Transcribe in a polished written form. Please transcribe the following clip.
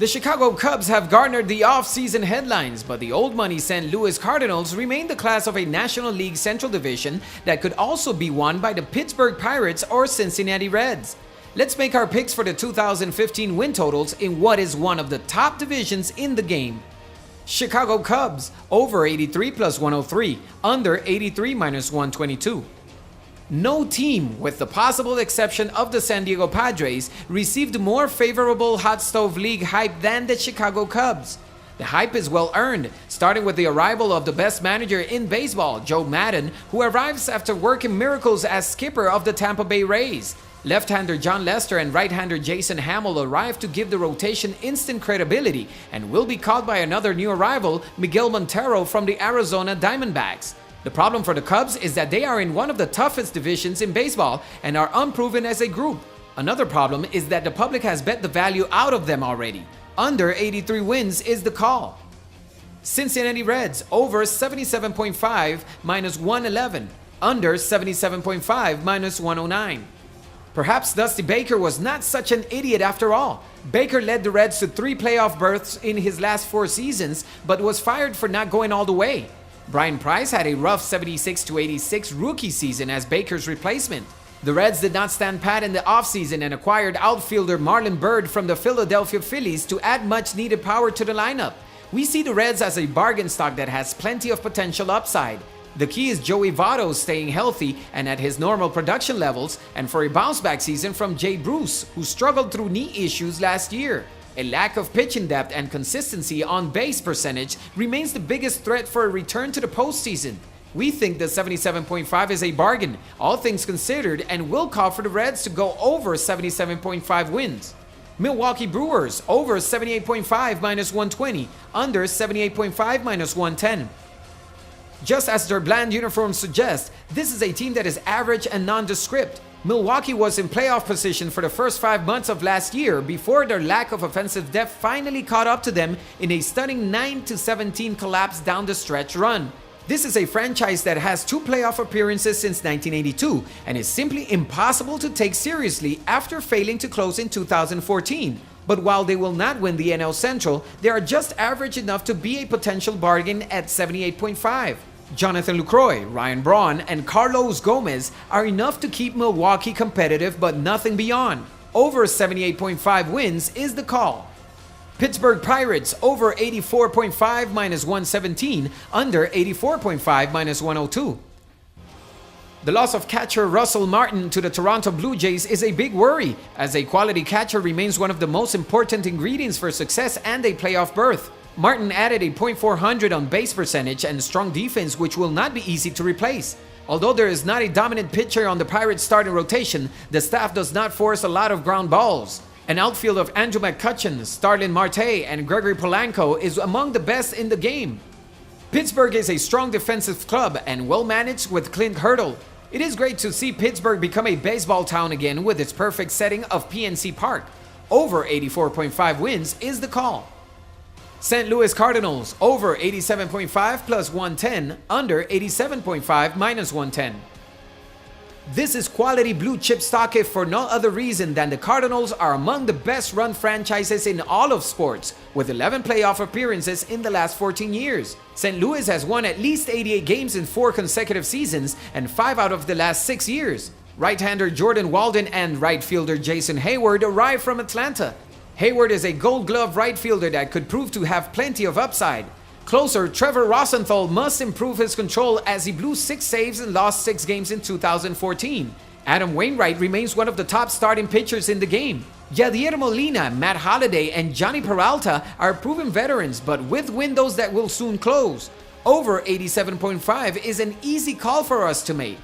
The Chicago Cubs have garnered the off-season headlines, but the old money St. Louis Cardinals remain the class of a National League Central Division that could also be won by the Pittsburgh Pirates or Cincinnati Reds. Let's make our picks for the 2015 win totals in what is one of the top divisions in the game. Chicago Cubs, over 83 plus 103, under 83 minus 122. No team, with the possible exception of the San Diego Padres, received more favorable hot stove league hype than the Chicago Cubs. The hype is well earned, starting with the arrival of the best manager in baseball, Joe Maddon, who arrives after working miracles as skipper of the Tampa Bay Rays. Left-hander John Lester and right-hander Jason Hamill arrive to give the rotation instant credibility and will be caught by another new arrival, Miguel Montero from the Arizona Diamondbacks. The problem for the Cubs is that they are in one of the toughest divisions in baseball and are unproven as a group. Another problem is that the public has bet the value out of them already. Under 83 wins is the call. Cincinnati Reds, over 77.5 minus 111, under 77.5 minus 109. Perhaps Dusty Baker was not such an idiot after all. Baker led the Reds to 3 playoff berths in his last 4 seasons, but was fired for not going all the way. Brian Price had a rough 76-86 rookie season as Baker's replacement. The Reds did not stand pat in the offseason and acquired outfielder Marlon Byrd from the Philadelphia Phillies to add much-needed power to the lineup. We see the Reds as a bargain stock that has plenty of potential upside. The key is Joey Votto staying healthy and at his normal production levels, and for a bounce-back season from Jay Bruce, who struggled through knee issues last year. A lack of pitching depth and consistency on base percentage remains the biggest threat for a return to the postseason. We think the 77.5 is a bargain, all things considered, and will call for the Reds to go over 77.5 wins. Milwaukee Brewers, over 78.5 minus 120, under 78.5 minus 110. Just as their bland uniforms suggest, this is a team that is average and nondescript. Milwaukee was in playoff position for the first 5 months of last year before their lack of offensive depth finally caught up to them in a stunning 9-17 collapse down the stretch run. This is a franchise that has 2 playoff appearances since 1982 and is simply impossible to take seriously after failing to close in 2014. But while they will not win the NL Central, they are just average enough to be a potential bargain at 78.5. Jonathan Lucroy, Ryan Braun, and Carlos Gomez are enough to keep Milwaukee competitive but nothing beyond. Over 78.5 wins is the call. Pittsburgh Pirates, over 84.5 minus 117, under 84.5 minus 102. The loss of catcher Russell Martin to the Toronto Blue Jays is a big worry, as a quality catcher remains one of the most important ingredients for success and a playoff berth. Martin added a .400 on base percentage and strong defense, which will not be easy to replace. Although there is not a dominant pitcher on the Pirates' starting rotation, the staff does not force a lot of ground balls. An outfield of Andrew McCutchen, Starlin Marte, and Gregory Polanco is among the best in the game. Pittsburgh is a strong defensive club and well managed with Clint Hurdle. It is great to see Pittsburgh become a baseball town again with its perfect setting of PNC Park. Over 84.5 wins is the call. St. Louis Cardinals, over 87.5 plus 110, under 87.5 minus 110. This is quality blue chip stock if for no other reason than the Cardinals are among the best run franchises in all of sports, with 11 playoff appearances in the last 14 years. St. Louis has won at least 88 games in 4 consecutive seasons and 5 out of the last 6 years. Right-hander Jordan Walden and right fielder Jason Hayward arrived from Atlanta. Hayward is a Gold Glove right fielder that could prove to have plenty of upside. Closer, Trevor Rosenthal must improve his control as he blew 6 saves and lost 6 games in 2014. Adam Wainwright remains one of the top starting pitchers in the game. Yadier Molina, Matt Holliday, and Johnny Peralta are proven veterans, but with windows that will soon close. Over 87.5 is an easy call for us to make.